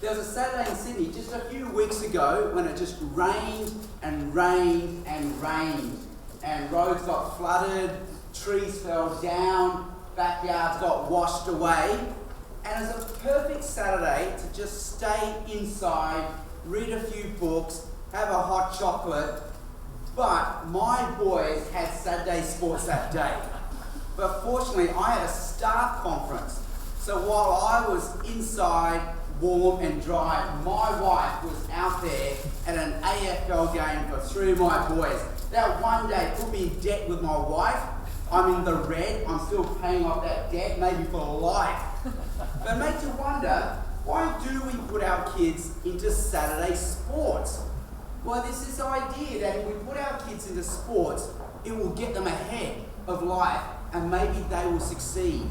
There was a Saturday in Sydney just a few weeks ago when it just rained and rained and rained. And roads got flooded, trees fell down, backyards got washed away. And it was a perfect Saturday to just stay inside, read a few books, have a hot chocolate. But my boys had Saturday sports that day. But fortunately, I had a staff conference. So while I was inside, warm and dry, my wife was out there at an AFL game for 3 of my boys. That one day put me in debt with my wife. I'm in the red. I'm still paying off that debt, maybe for life. But it makes you wonder, why do we put our kids into Saturday sports? Well, there's this idea that if we put our kids into sports, it will get them ahead of life and maybe they will succeed.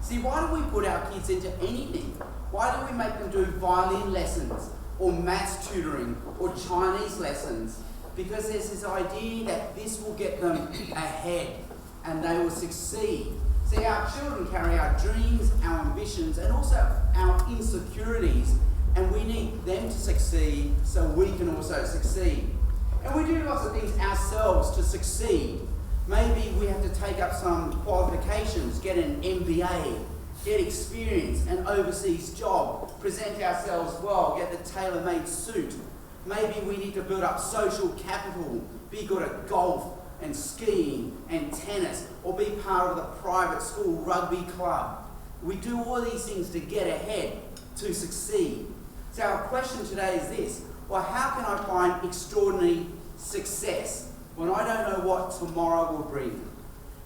See, why do we put our kids into anything? Why do we make them do violin lessons or maths tutoring or Chinese lessons? Because there's this idea that this will get them ahead and they will succeed. See, our children carry our dreams, our ambitions, and also our insecurities, and we need them to succeed so we can also succeed. And we do lots of things ourselves to succeed. Maybe we have to take up some qualifications, get an MBA, get experience, an overseas job, present ourselves well, get the tailor-made suit. Maybe we need to build up social capital, be good at golf and skiing and tennis, or be part of the private school rugby club. We do all these things to get ahead, to succeed. So our question today is this: well, how can I find extraordinary success when I don't know what tomorrow will bring?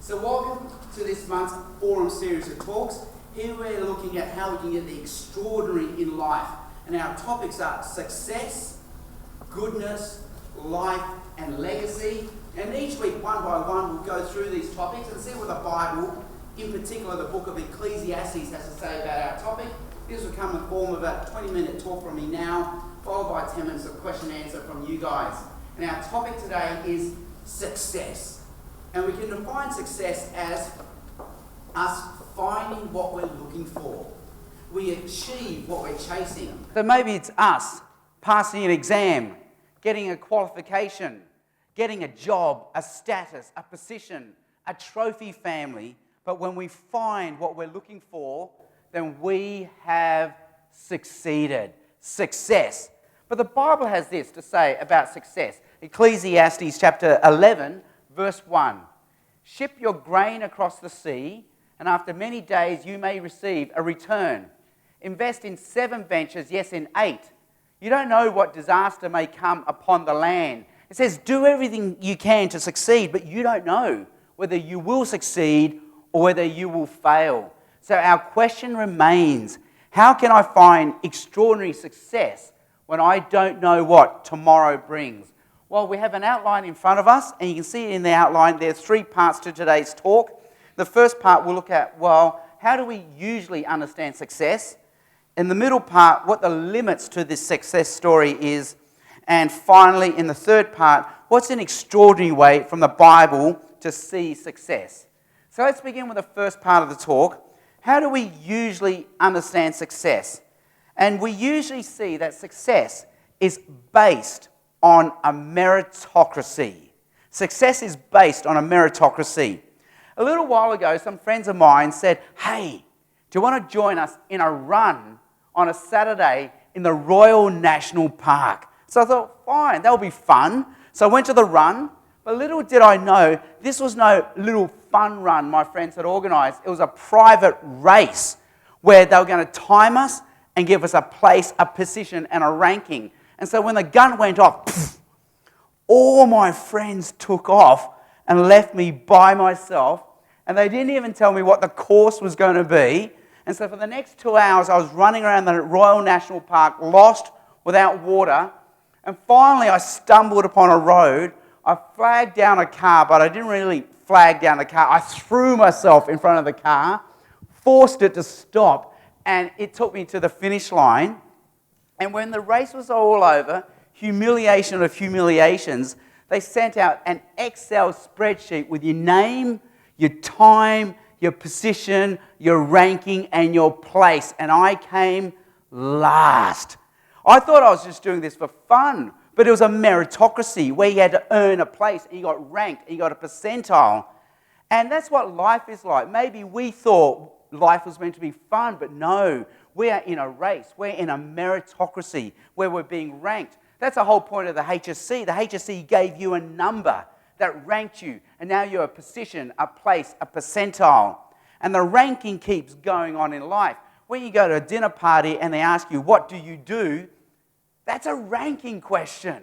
So welcome to this month's forum series of talks. Here we're looking at how we can get the extraordinary in life. And our topics are success, goodness, life, and legacy. And each week, one by one, we'll go through these topics and see what the Bible, in particular the book of Ecclesiastes, has to say about our topic. This will come in the form of a 20-minute talk from me now, followed by 10 minutes of question and answer from you guys. And our topic today is success. And we can define success as us finding what we're looking for. We achieve what we're chasing. So maybe it's us passing an exam, getting a qualification, getting a job, a status, a position, a trophy family. But when we find what we're looking for, then we have succeeded. Success. But the Bible has this to say about success. Ecclesiastes chapter 11, verse 1. Ship your grain across the sea, and after many days you may receive a return. Invest in 7 ventures, yes, in 8. You don't know what disaster may come upon the land. It says, do everything you can to succeed, but you don't know whether you will succeed or whether you will fail. So our question remains, how can I find extraordinary success when I don't know what tomorrow brings? Well, we have an outline in front of us, and you can see in the outline there's 3 parts to today's talk. The first part we'll look at, well, how do we usually understand success? In the middle part, what the limits to this success story is. And finally, in the third part, what's an extraordinary way from the Bible to see success? So let's begin with the first part of the talk. How do we usually understand success? And we usually see that success is based on a meritocracy. Success is based on a meritocracy. A little while ago, some friends of mine said, hey, do you want to join us in a run on a Saturday in the Royal National Park? So I thought, fine, that'll be fun. So I went to the run, but little did I know, this was no little fun run my friends had organised. It was a private race where they were going to time us and give us a place, a position, and a ranking. And so when the gun went off, all my friends took off and left me by myself, and they didn't even tell me what the course was going to be. And so for the next 2 hours, I was running around the Royal National Park, lost, without water. And finally, I stumbled upon a road. I flagged down a car, but I didn't really flag down the car. I threw myself in front of the car, forced it to stop, and it took me to the finish line. And when the race was all over, humiliation of humiliations, they sent out an Excel spreadsheet with your name, your time, your position, your ranking, and your place. And I came last. I thought I was just doing this for fun, but it was a meritocracy where you had to earn a place and you got ranked and you got a percentile. And that's what life is like. Maybe we thought life was meant to be fun, but no, we are in a race. We're in a meritocracy where we're being ranked. That's the whole point of the HSC. The HSC gave you a number that ranked you, and now you're a position, a place, a percentile. And the ranking keeps going on in life. When you go to a dinner party and they ask you, what do you do? That's a ranking question.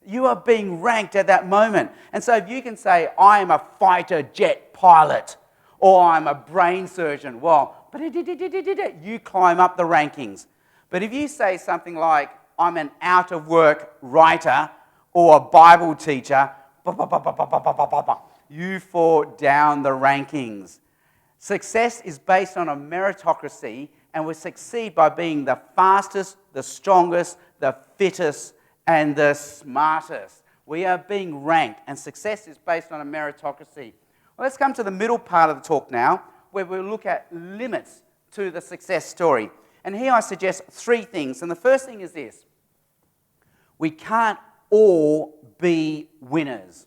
You are being ranked at that moment. And so if you can say, I am a fighter jet pilot, or I'm a brain surgeon, well, you climb up the rankings. But if you say something like, I'm an out-of-work writer or a Bible teacher, you fall down the rankings. Success is based on a meritocracy, and we succeed by being the fastest, the strongest, the fittest, and the smartest. We are being ranked, and success is based on a meritocracy. Well, let's come to the middle part of the talk now, where we'll look at limits to the success story. And here I suggest three things. And the first thing is this. We can't all be winners.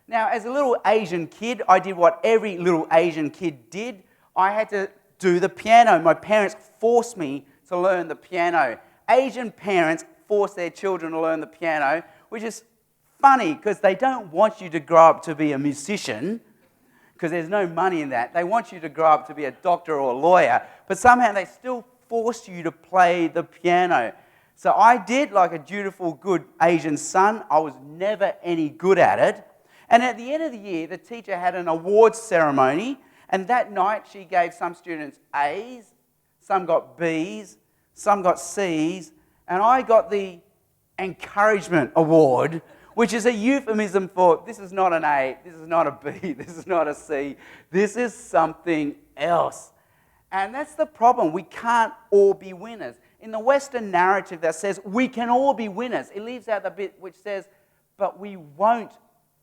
Now, as a little Asian kid, I did what every little Asian kid did. I had to do the piano. My parents forced me to learn the piano. Asian parents force their children to learn the piano, which is funny because they don't want you to grow up to be a musician, because there's no money in that. They want you to grow up to be a doctor or a lawyer, but somehow they still force you to play the piano. So I did, like a dutiful, good Asian son. I was never any good at it. And at the end of the year, the teacher had an awards ceremony, and that night she gave some students A's, some got B's, some got C's, and I got the encouragement award, which is a euphemism for this is not an A, this is not a B, this is not a C, this is something else. And that's the problem. We can't all be winners. In the Western narrative that says we can all be winners, it leaves out the bit which says, but we won't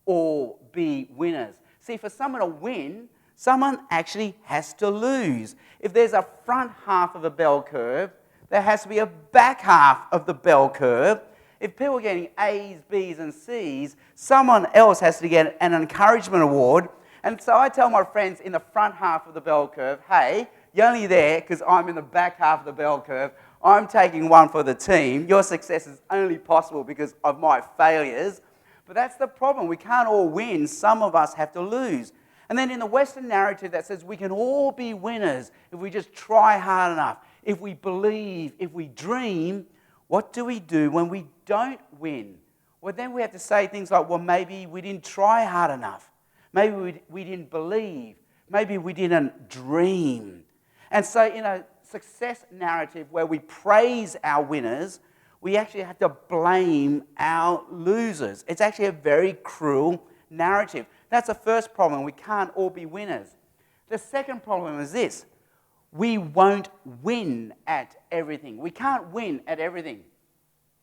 all be winners. See, for someone to win, someone actually has to lose. If there's a front half of a bell curve, there has to be a back half of the bell curve. If people are getting A's, B's, and C's, someone else has to get an encouragement award. And so I tell my friends in the front half of the bell curve, hey, you're only there because I'm in the back half of the bell curve. I'm taking one for the team. Your success is only possible because of my failures. But that's the problem. We can't all win. Some of us have to lose. And then in the Western narrative that says we can all be winners if we just try hard enough, if we believe, if we dream, what do we do when we don't win? Well, then we have to say things like, well, maybe we didn't try hard enough. Maybe we didn't believe. Maybe we didn't dream. And so in a success narrative where we praise our winners, we actually have to blame our losers. It's actually a very cruel narrative. That's the first problem. We can't all be winners. The second problem is this. We won't win at everything. We can't win at everything.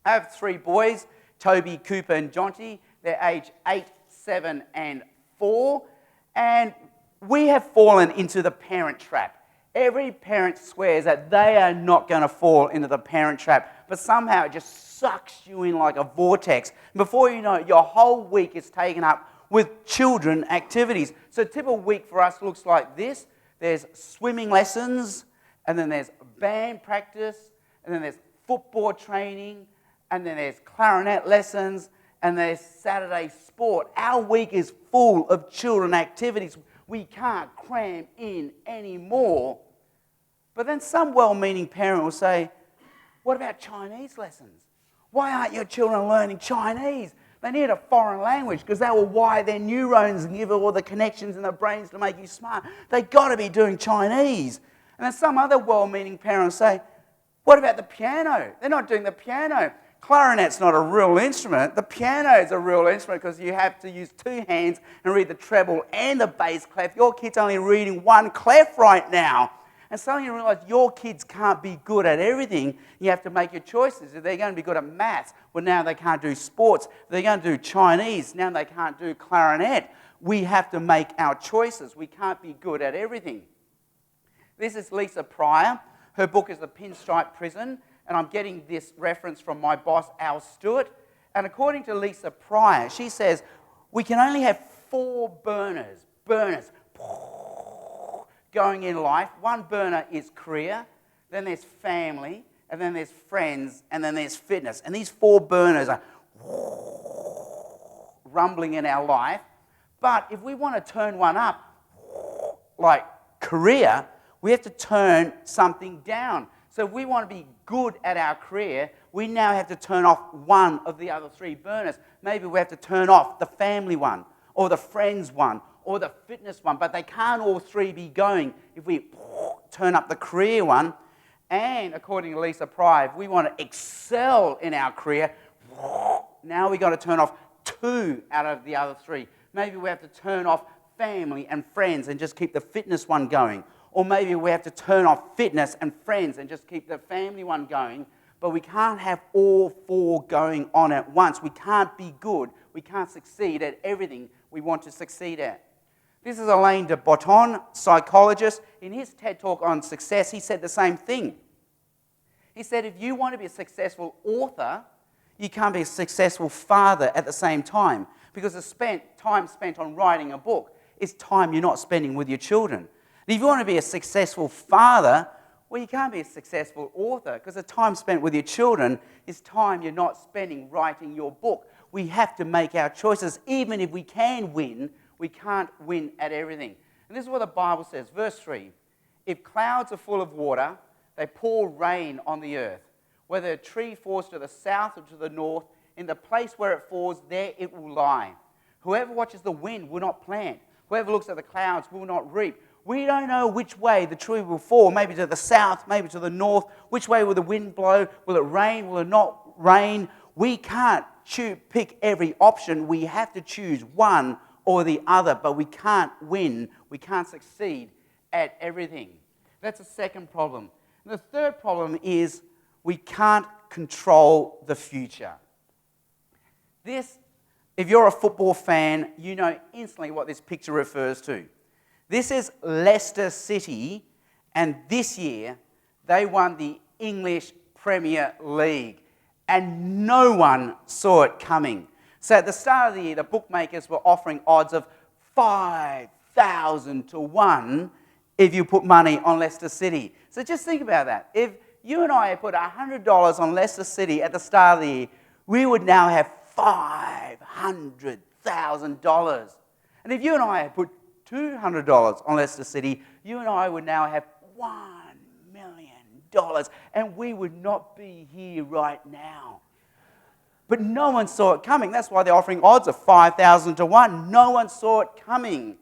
I have three boys, Toby, Cooper, and Jonty. They're aged 8, 7, and 4. And we have fallen into the parent trap. Every parent swears that they are not going to fall into the parent trap, but somehow it just sucks you in like a vortex. Before you know it, your whole week is taken up with children activities. So a typical week for us looks like this. There's swimming lessons, and then there's band practice, and then there's football training, and then there's clarinet lessons, and there's Saturday sport. Our week is full of children activities. We can't cram in anymore. But then some well-meaning parent will say, what about Chinese lessons? Why aren't your children learning Chinese? They need a foreign language because that will wire their neurons and give it all the connections in their brains to make you smart. They've got to be doing Chinese. And then some other well-meaning parents say, what about the piano? They're not doing the piano. Clarinet's not a real instrument. The piano is a real instrument because you have to use two hands and read the treble and the bass clef. Your kid's only reading one clef right now. And suddenly you realise your kids can't be good at everything. You have to make your choices. If they're going to be good at maths, well, now they can't do sports. If they're going to do Chinese, now they can't do clarinet. We have to make our choices. We can't be good at everything. This is Lisa Pryor. Her book is The Pinstripe Prison. and I'm getting this reference from my boss, Al Stewart, and according to Lisa Pryor, she says, we can only have 4 burners going in life. One burner is career, then there's family, and then there's friends, and then there's fitness. And these 4 burners are rumbling in our life. But if we want to turn one up, like career, we have to turn something down. So if we want to be good at our career, we now have to turn off one of the other 3 burners. Maybe we have to turn off the family one, or the friends one, or the fitness one. But they can't all 3 be going if we turn up the career one. And according to Lisa Pryor, if we want to excel in our career, now we've got to turn off 2 out of the other 3. Maybe we have to turn off family and friends and just keep the fitness one going. Or maybe we have to turn off fitness and friends and just keep the family one going. But we can't have all 4 going on at once. We can't be good. We can't succeed at everything we want to succeed at. This is Alain de Botton, psychologist. In his TED Talk on success, he said the same thing. He said, if you want to be a successful author, you can't be a successful father at the same time, because the time spent on writing a book is time you're not spending with your children. And if you want to be a successful father, well, you can't be a successful author, because the time spent with your children is time you're not spending writing your book. We have to make our choices. Even if we can win, we can't win at everything. And this is what the Bible says. Verse 3, if clouds are full of water, they pour rain on the earth. Whether a tree falls to the south or to the north, in the place where it falls, there it will lie. Whoever watches the wind will not plant. Whoever looks at the clouds will not reap. We don't know which way the tree will fall, maybe to the south, maybe to the north. Which way will the wind blow? Will it rain? Will it not rain? We can't pick every option. We have to choose one or the other, but we can't win. We can't succeed at everything. That's the second problem. And the third problem is we can't control the future. This, if you're a football fan, you know instantly what this picture refers to. This is Leicester City, and this year they won the English Premier League, and no one saw it coming. So at the start of the year, the bookmakers were offering odds of 5,000 to 1 if you put money on Leicester City. So just think about that. If you and I had put $100 on Leicester City at the start of the year, we would now have $500,000. And if you and I had put $200 on Leicester City, you and I would now have $1 million, and we would not be here right now. But no one saw it coming. That's why they're offering odds of 5,000 to 1. No one saw it coming.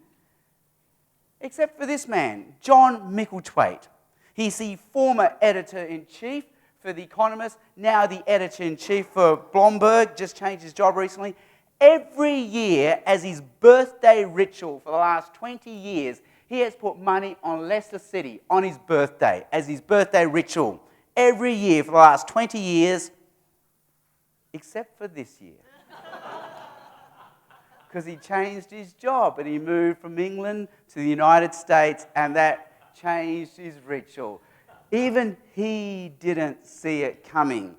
Except for this man, John Micklethwait. He's the former editor-in-chief for The Economist, now the editor-in-chief for Bloomberg, just changed his job recently. Every year, as his birthday ritual for the last 20 years, he has put money on Leicester City on his birthday, as his birthday ritual. Every year for the last 20 years, except for this year. Because he changed his job and he moved from England to the United States, and that changed his ritual. Even he didn't see it coming.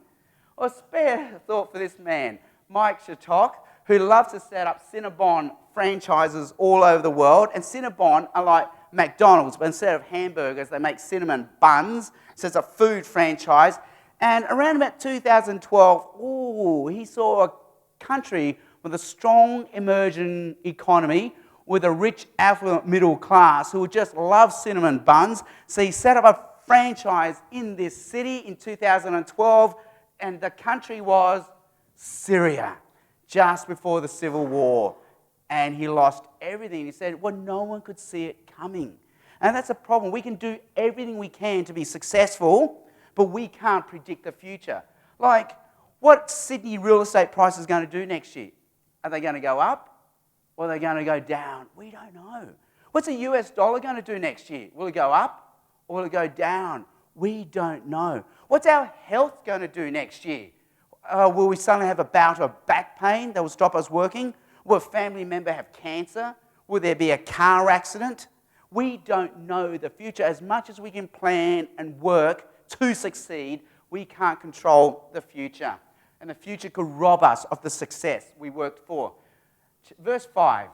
Or spare thought for this man, Mike Shattock, who loves to set up Cinnabon franchises all over the world. And Cinnabon are like McDonald's, but instead of hamburgers, they make cinnamon buns. So it's a food franchise. And around about 2012, he saw a country with a strong emerging economy, with a rich, affluent middle class who would just love cinnamon buns. So he set up a franchise in this city in 2012, and the country was Syria, just before the Civil War. And he lost everything. He said, well, no one could see it coming. And that's a problem. We can do everything we can to be successful, but we can't predict the future. Like, what Sydney real estate price is going to do next year? Are they going to go up, or are they going to go down? We don't know. What's the US dollar going to do next year? Will it go up, or will it go down? We don't know. What's our health going to do next year? Will we suddenly have a bout of back pain that will stop us working? Will a family member have cancer? Will there be a car accident? We don't know the future. As much as we can plan and work to succeed, We can't control the future. And the future could rob us of the success we worked for. Verse 5.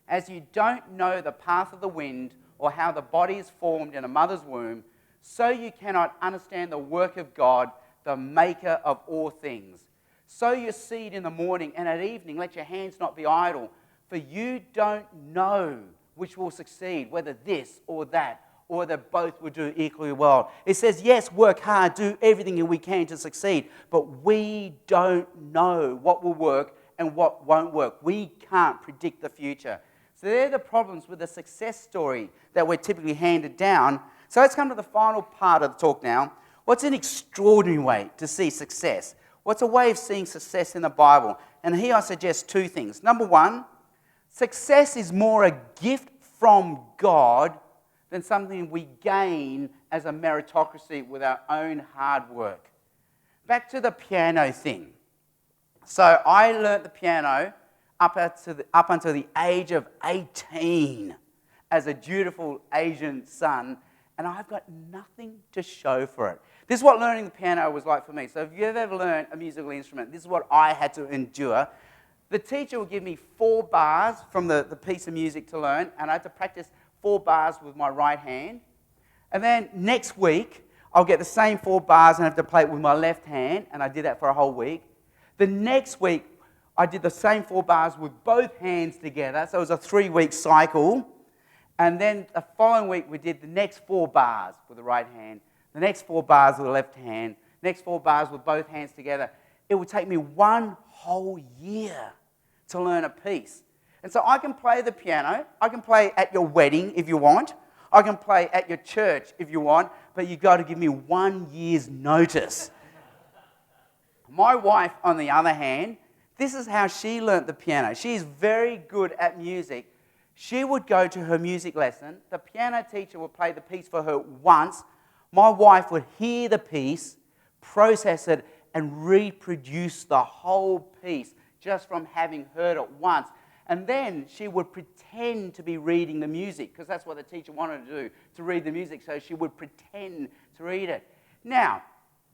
As you don't know the path of the wind or how the body is formed in a mother's womb, so you cannot understand the work of God, the maker of all things. Sow your seed in the morning, and at evening let your hands not be idle, for you don't know which will succeed, whether this or that, or that both will do equally well. It says, yes, work hard, do everything we can to succeed, but we don't know what will work and what won't work. We can't predict the future. So they're the problems with the success story that we're typically handed down. So let's come to the final part of the talk now. What's an extraordinary way to see success? What's a way of seeing success in the Bible? And here I suggest two things. Number one, success is more a gift from God than something we gain as a meritocracy with our own hard work. Back to the piano thing. So I learnt the piano up until the age of 18 as a dutiful Asian son, and I've got nothing to show for it. This is what learning the piano was like for me. So if you've ever learned a musical instrument, this is what I had to endure. The teacher would give me 4 bars from the piece of music to learn, and I had to practice 4 bars with my right hand. And then next week, I'll get the same 4 bars and have to play it with my left hand, and I did that for a whole week. The next week, I did the same 4 bars with both hands together, so it was a 3-week cycle. And then the following week, we did the next 4 bars with the right hand, the next 4 bars with the left hand, next 4 bars with both hands together. It would take me 1 whole year to learn a piece. And so I can play the piano, I can play at your wedding if you want, I can play at your church if you want, but you've got to give me 1 year's notice. My wife, on the other hand, this is how she learnt the piano. She is very good at music. She would go to her music lesson. The piano teacher would play the piece for her once. My wife would hear the piece, process it, and reproduce the whole piece just from having heard it once. And then she would pretend to be reading the music, because that's what the teacher wanted to do, to read the music. So she would pretend to read it. Now,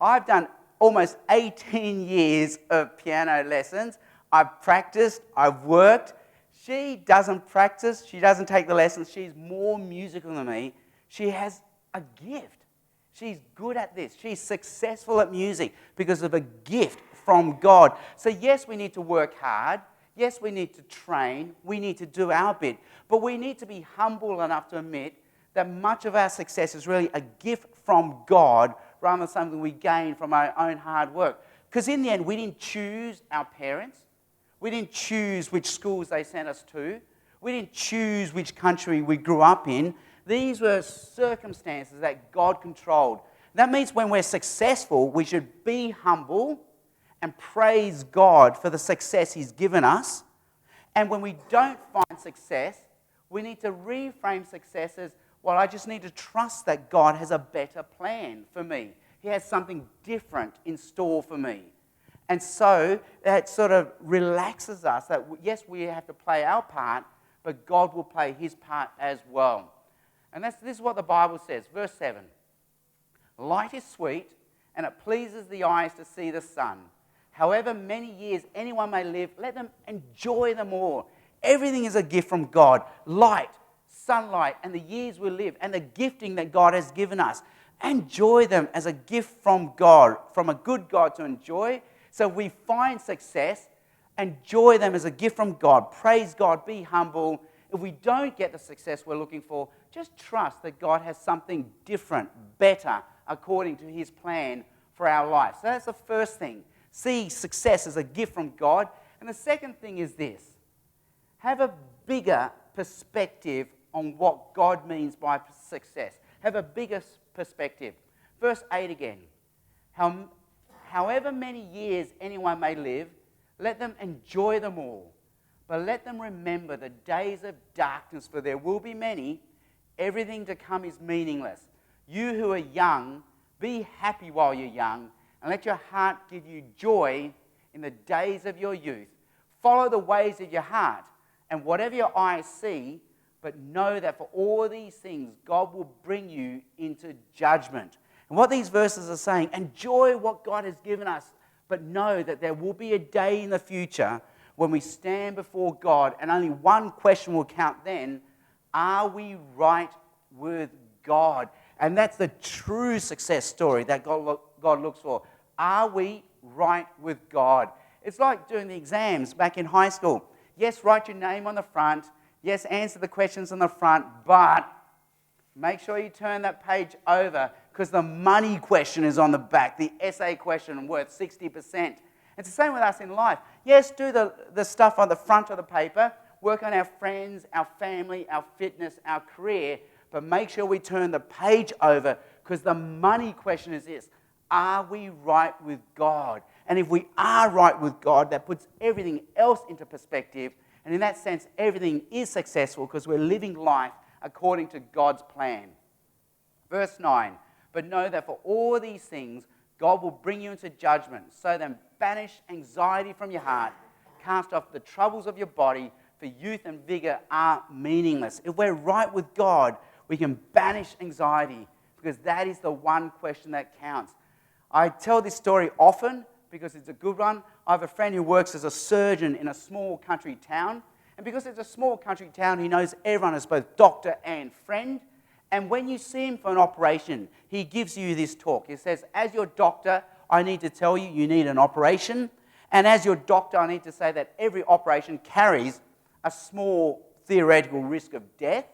I've done almost 18 years of piano lessons. I've practiced, I've worked. She doesn't practice, she doesn't take the lessons. She's more musical than me. She has a gift. She's good at this. She's successful at music because of a gift from God. So yes, we need to work hard. Yes, we need to train. We need to do our bit. But we need to be humble enough to admit that much of our success is really a gift from God rather than something we gain from our own hard work. Because in the end, we didn't choose our parents. We didn't choose which schools they sent us to. We didn't choose which country we grew up in. These were circumstances that God controlled. That means when we're successful, we should be humble and praise God for the success He's given us. And when we don't find success, we need to reframe success as, well, I just need to trust that God has a better plan for me. He has something different in store for me. And so that sort of relaxes us that, yes, we have to play our part, but God will play His part as well. And this is what the Bible says. Verse 7. Light is sweet, and it pleases the eyes to see the sun. However many years anyone may live, let them enjoy them all. Everything is a gift from God. Light, sunlight, and the years we live, and the gifting that God has given us. Enjoy them as a gift from God, from a good God to enjoy. So we find success, enjoy them as a gift from God. Praise God, be humble. If we don't get the success we're looking for, just trust that God has something different, better, according to His plan for our life. So that's the first thing. See success as a gift from God. And the second thing is this. Have a bigger perspective on what God means by success. Have a bigger perspective. Verse 8 again. However many years anyone may live, let them enjoy them all. But let them remember the days of darkness, for there will be many. Everything to come is meaningless. You who are young, be happy while you're young, and let your heart give you joy in the days of your youth. Follow the ways of your heart, and whatever your eyes see, but know that for all these things, God will bring you into judgment. And what these verses are saying, enjoy what God has given us, but know that there will be a day in the future when we stand before God and only one question will count then: are we right with God? And that's the true success story that God looks for. Are we right with God? It's like doing the exams back in high school. Yes, write your name on the front. Yes, answer the questions on the front, but make sure you turn that page over because the money question is on the back, the essay question worth 60%. It's the same with us in life. Yes, do the stuff on the front of the paper, work on our friends, our family, our fitness, our career, but make sure we turn the page over because the money question is this: are we right with God? And if we are right with God, that puts everything else into perspective. And in that sense, everything is successful because we're living life according to God's plan. Verse 9, but know that for all these things, God will bring you into judgment. So then banish anxiety from your heart, cast off the troubles of your body, for youth and vigor are meaningless. If we're right with God, we can banish anxiety because that is the one question that counts. I tell this story often because it's a good one. I have a friend who works as a surgeon in a small country town. And because it's a small country town, he knows everyone as both doctor and friend. And when you see him for an operation, he gives you this talk. He says, as your doctor, I need to tell you, you need an operation. And as your doctor, I need to say that every operation carries a small theoretical risk of death.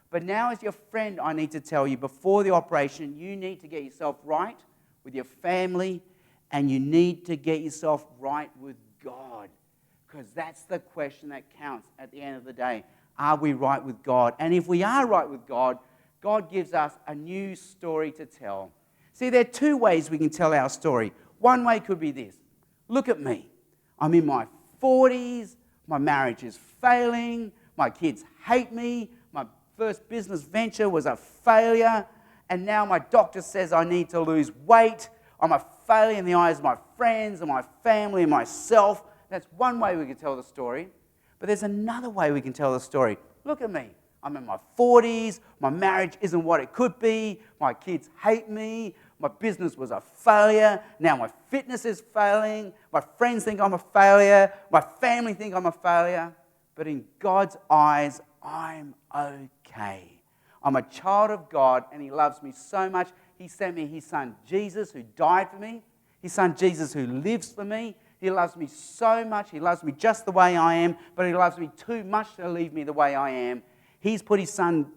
But now as your friend, I need to tell you, before the operation, you need to get yourself right with your family, and you need to get yourself right with God. Because that's the question that counts at the end of the day. Are we right with God? And if we are right with God, God gives us a new story to tell. See, there are two ways we can tell our story. One way could be this: look at me. I'm in my 40s, my marriage is failing, my kids hate me, my first business venture was a failure, and now my doctor says I need to lose weight. I'm a failure in the eyes of my friends and my family and myself. That's one way we can tell the story. But there's another way we can tell the story. Look at me. I'm in my 40s. My marriage isn't what it could be. My kids hate me. My business was a failure. Now my fitness is failing. My friends think I'm a failure. My family think I'm a failure. But in God's eyes, I'm okay. I'm a child of God, and He loves me so much. He sent me His Son Jesus, who died for me. His Son Jesus, who lives for me. He loves me so much. He loves me just the way I am, but He loves me too much to leave me the way I am. He's put His Son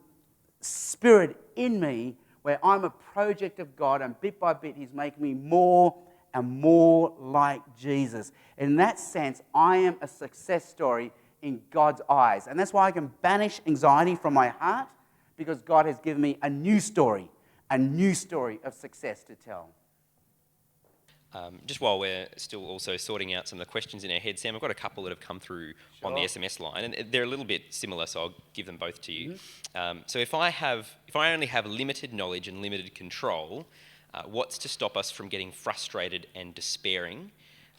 Spirit in me, where I'm a project of God, and bit by bit He's making me more and more like Jesus. In that sense, I am a success story in God's eyes. And that's why I can banish anxiety from my heart, because God has given me a new story of success to tell. Just while we're still also sorting out some of the questions in our head, Sam, I've got a couple that have come through on the SMS line, and they're a little bit similar, so I'll give them both to you. Mm-hmm. So if I only have limited knowledge and limited control, what's to stop us from getting frustrated and despairing?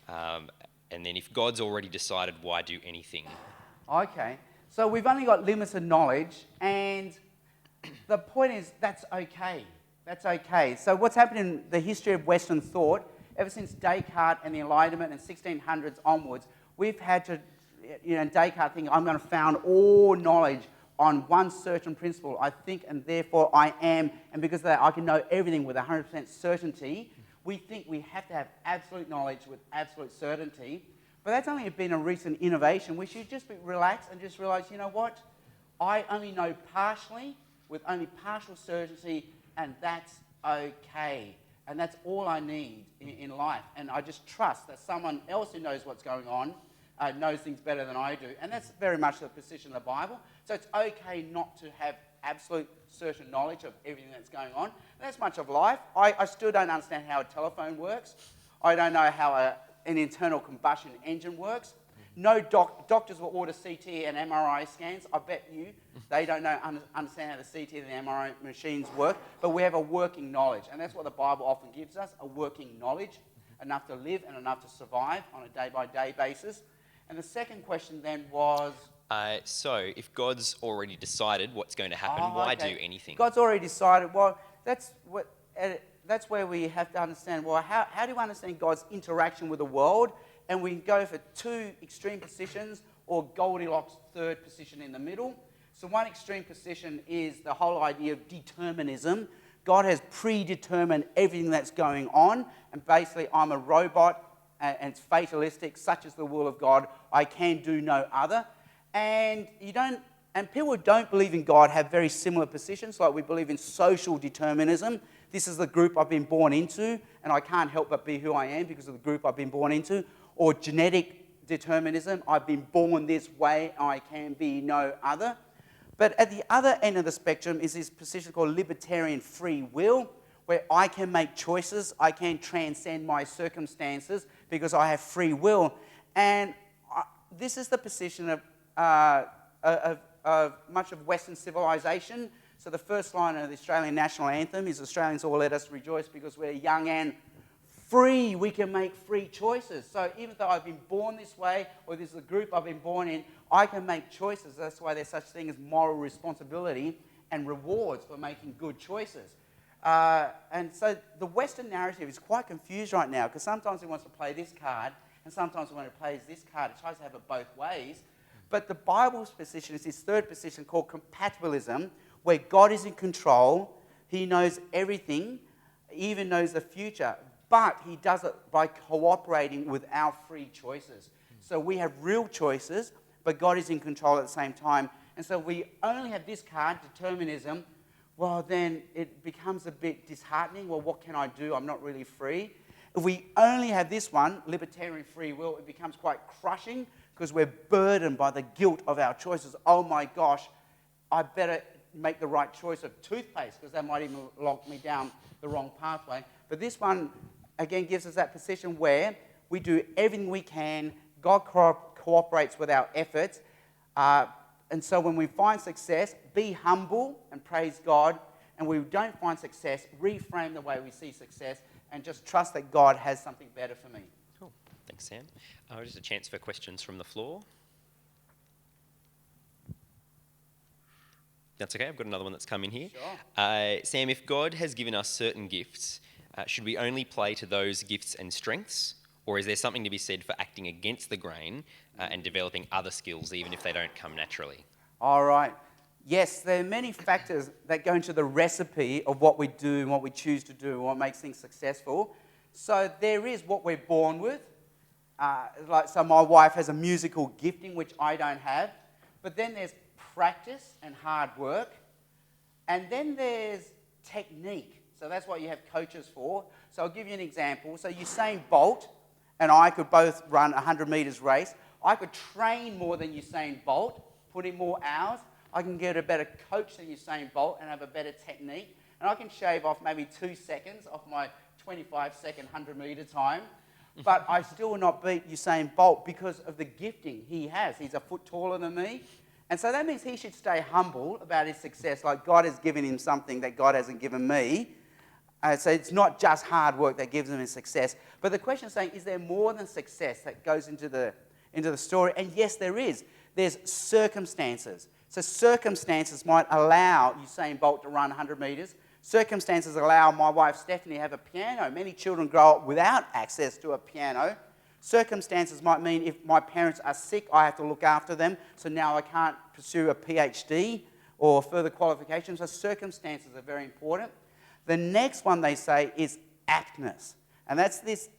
And then if God's already decided, why do anything? Okay, so we've only got limited knowledge, and the point is that's okay. That's okay. So what's happened in the history of Western thought, ever since Descartes and the Enlightenment and 1600s onwards, we've had to, Descartes think, I'm going to found all knowledge on one certain principle. I think and therefore I am, and because of that I can know everything with 100% certainty. We think we have to have absolute knowledge with absolute certainty, but that's only been a recent innovation. We should just be relaxed and just realize, you know what? I only know partially, with only partial certainty, and that's okay. And that's all I need in life. And I just trust that someone else who knows what's going on knows things better than I do. And that's very much the position of the Bible. So it's okay not to have absolute certain knowledge of everything that's going on. And that's much of life. I still don't understand how a telephone works. I don't know how an internal combustion engine works. No doctors will order CT and MRI scans. I bet you they don't understand how the CT and the MRI machines work, but we have a working knowledge, and that's what the Bible often gives us, a working knowledge, enough to live and enough to survive on a day-by-day basis. And the second question then was... So if God's already decided what's going to happen, why do anything? God's already decided. Well, that's what that's where we have to understand, well, how do you understand God's interaction with the world? And we go for two extreme positions, or Goldilocks' third position in the middle. So one extreme position is the whole idea of determinism. God has predetermined everything that's going on, and basically I'm a robot, and it's fatalistic, such is the will of God, I can do no other. And people who don't believe in God have very similar positions, like we believe in social determinism. This is the group I've been born into, and I can't help but be who I am because of the group I've been born into. Or genetic determinism, I've been born this way, I can be no other. But at the other end of the spectrum is this position called libertarian free will, where I can make choices, I can transcend my circumstances because I have free will. And this is the position of much of Western civilization. So the first line of the Australian national anthem is, Australians all let us rejoice because we're young and free. We can make free choices. So even though I've been born this way, or this is the group I've been born in, I can make choices. That's why there's such thing as moral responsibility and rewards for making good choices. And so the Western narrative is quite confused right now, because sometimes it wants to play this card, and sometimes when it plays this card, it tries to have it both ways. But the Bible's position is this third position called compatibilism, where God is in control, he knows everything, even knows the future, but he does it by cooperating with our free choices. So we have real choices, but God is in control at the same time. And so we only have this card, determinism. Well, then it becomes a bit disheartening. Well, what can I do? I'm not really free. If we only have this one, libertarian free will, it becomes quite crushing because we're burdened by the guilt of our choices. Oh my gosh, I better make the right choice of toothpaste because that might even lock me down the wrong pathway. But this one, again, gives us that position where we do everything we can. God cooperates with our efforts. And so when we find success, be humble and praise God. And when we don't find success, reframe the way we see success and just trust that God has something better for me. Cool. Thanks, Sam. Just a chance for questions from the floor. That's okay, I've got another one that's come in here. Sure. Sam, if God has given us certain gifts, should we only play to those gifts and strengths? Or is there something to be said for acting against the grain and developing other skills, even if they don't come naturally? All right. Yes, there are many factors that go into the recipe of what we do and what we choose to do and what makes things successful. So there is what we're born with. So my wife has a musical gifting, which I don't have. But then there's practice and hard work. And then there's technique. So that's what you have coaches for. So I'll give you an example. So Usain Bolt and I could both run a 100 metres race. I could train more than Usain Bolt, put in more hours. I can get a better coach than Usain Bolt and have a better technique. And I can shave off maybe 2 seconds off my 25-second 100-metre time. But I still will not beat Usain Bolt because of the gifting he has. He's a foot taller than me. And so that means he should stay humble about his success, like God has given him something that God hasn't given me. So it's not just hard work that gives him his success. But the question is saying, is there more than success that goes into the story? And yes, there is. There's circumstances. So circumstances might allow Usain Bolt to run 100 metres. Circumstances allow my wife Stephanie to have a piano. Many children grow up without access to a piano. Circumstances might mean if my parents are sick, I have to look after them. So now I can't pursue a PhD or further qualifications. So circumstances are very important. The next one they say is aptness. And that's this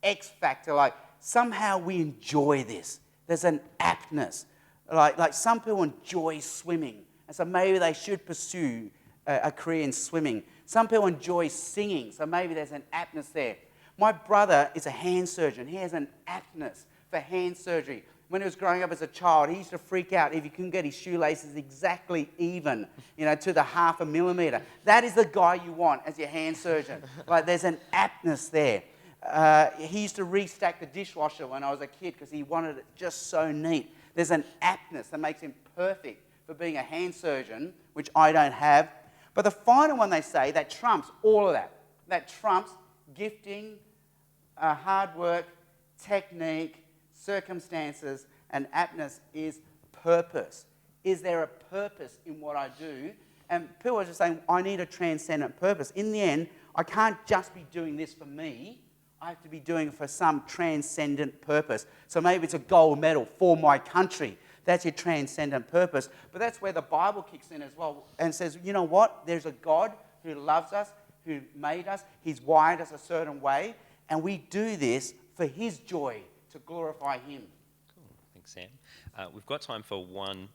X factor, like somehow we enjoy this. There's an aptness. Like some people enjoy swimming, and so maybe they should pursue a career in swimming. Some people enjoy singing, so maybe there's an aptness there. My brother is a hand surgeon. He has an aptness for hand surgery. When he was growing up as a child, he used to freak out if he couldn't get his shoelaces exactly even, to the 0.5 millimetre. That is the guy you want as your hand surgeon. Like there's an aptness there. He used to restack the dishwasher when I was a kid because he wanted it just so neat. There's an aptness that makes him perfect for being a hand surgeon, which I don't have. But the final one they say, that trumps all of that. That trumps gifting, hard work, technique, circumstances, and aptness is purpose. Is there a purpose in what I do? And people are just saying, I need a transcendent purpose. In the end, I can't just be doing this for me. I have to be doing it for some transcendent purpose. So maybe it's a gold medal for my country. That's your transcendent purpose. But that's where the Bible kicks in as well and says, you know what? There's a God who loves us, who made us. He's wired us a certain way. And we do this for his joy, to glorify him. Cool. Thanks, Sam. We've got time for one,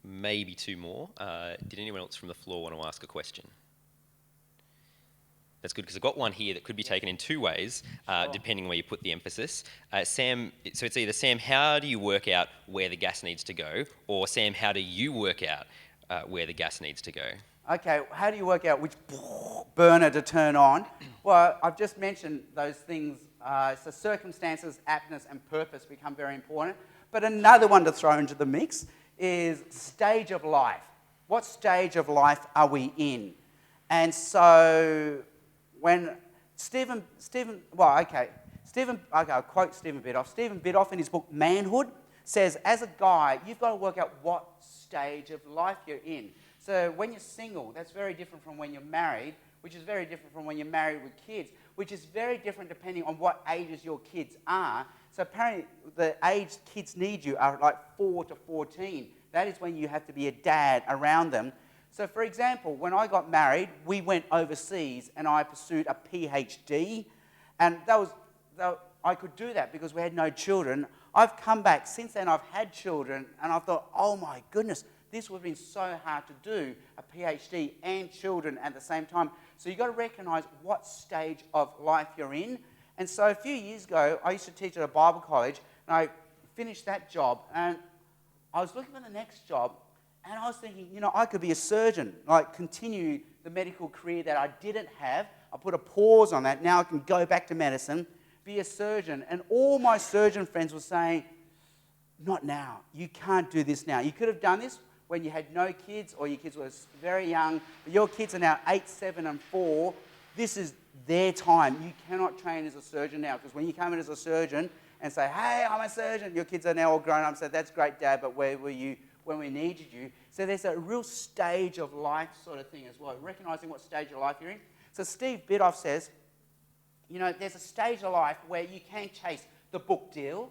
maybe two more. Did anyone else from the floor want to ask a question? That's good, because I've got one here that could be taken in two ways, depending where you put the emphasis. Sam, so it's either, Sam, how do you work out where the gas needs to go? Or, Sam, how do you work out where the gas needs to go? Okay, how do you work out which burner to turn on? Well, I've just mentioned those things. So circumstances, aptness, and purpose become very important. But another one to throw into the mix is stage of life. What stage of life are we in? And so when I'll quote Stephen Biddulph. Stephen Biddulph in his book Manhood says, as a guy, you've got to work out what stage of life you're in. So when you're single, that's very different from when you're married, which is very different from when you're married with kids, which is very different depending on what ages your kids are. So apparently the age kids need you are like 4 to 14. That is when you have to be a dad around them. So for example, when I got married, we went overseas and I pursued a PhD. And I could do that because we had no children. I've come back since then, I've had children, and I thought, oh my goodness, this would have been so hard to do, a PhD and children at the same time. So you've got to recognise what stage of life you're in. And so a few years ago, I used to teach at a Bible college, and I finished that job, and I was looking for the next job, and I was thinking, you know, I could be a surgeon, like continue the medical career that I didn't have. I put a pause on that. Now I can go back to medicine, be a surgeon. And all my surgeon friends were saying, not now. You can't do this now. You could have done this when you had no kids or your kids were very young. But your kids are now 8, 7, and 4. This is their time. You cannot train as a surgeon now, because when you come in as a surgeon and say, hey, I'm a surgeon, your kids are now all grown up and say, that's great, Dad, but where were you when we needed you? So there's a real stage of life sort of thing as well, recognising what stage of life you're in. So Steve Biddulph says, you know, there's a stage of life where you can chase the book deal,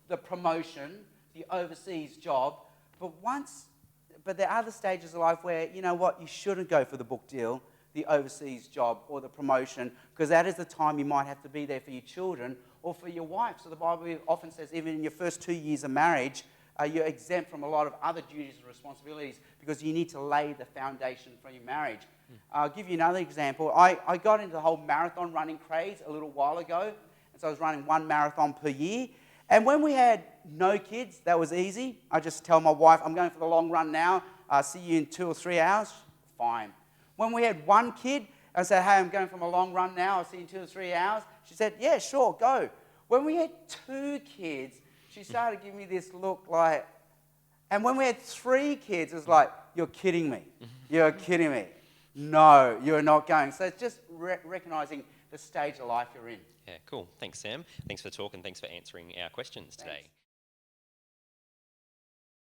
the promotion, the overseas job, but there are other stages of life where, you know what, you shouldn't go for the book deal, the overseas job, or the promotion, because that is the time you might have to be there for your children or for your wife. So the Bible often says even in your first 2 years of marriage, you're exempt from a lot of other duties and responsibilities because you need to lay the foundation for your marriage. I'll give you another example. I got into the whole marathon running craze a little while ago, and so I was running 1 marathon per year. And when we had no kids, that was easy. I just tell my wife, I'm going for the long run now. I'll see you in 2 or 3 hours. Fine. When we had 1 kid, I said, hey, I'm going for a long run now. I'll see you in 2 or 3 hours. She said, yeah, sure, go. When we had 2 kids, she started giving me this look like, and when we had 3 kids, it was like, you're kidding me. You're kidding me. No, you're not going. So it's just recognising the stage of life you're in. Yeah, cool. Thanks, Sam. Thanks for the talk, and thanks for answering our questions today.